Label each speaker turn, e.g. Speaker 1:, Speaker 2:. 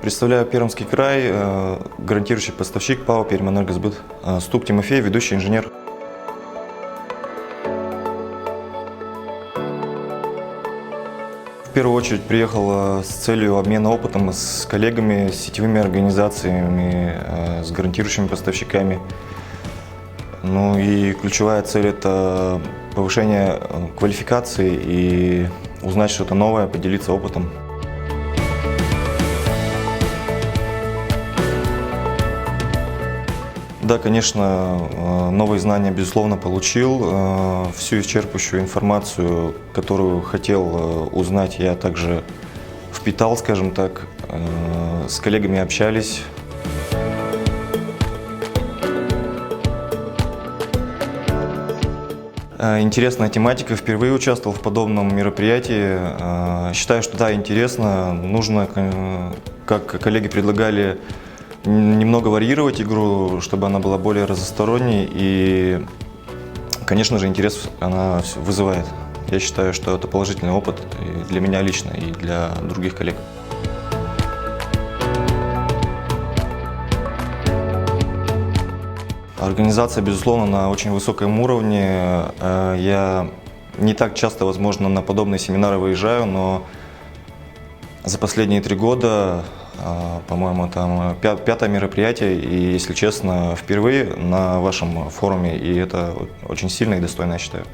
Speaker 1: Представляю Пермский край, гарантирующий поставщик ПАО «Пермэнергосбыт». Стук Тимофей, ведущий инженер. В первую очередь приехал с целью обмена опытом с коллегами, с сетевыми организациями, с гарантирующими поставщиками. Ну и ключевая цель – это повышение квалификации и узнать что-то новое, поделиться опытом. Да, конечно, новые знания, безусловно, получил. Всю исчерпывающую информацию, которую хотел узнать, я также впитал, скажем так. С коллегами общались. Интересная тематика, впервые участвовал в подобном мероприятии. Считаю, что да, интересно. Нужно, как коллеги предлагали, немного варьировать игру, чтобы она была более разносторонней, и, конечно же, интерес она вызывает. Я считаю, что это положительный опыт и для меня лично, и для других коллег. Организация, безусловно, на очень высоком уровне. Я не так часто, возможно, на подобные семинары выезжаю, но за последние 3 года, по-моему, там 5-е мероприятие, и, если честно, впервые на вашем форуме, и это очень сильно и достойно, я считаю.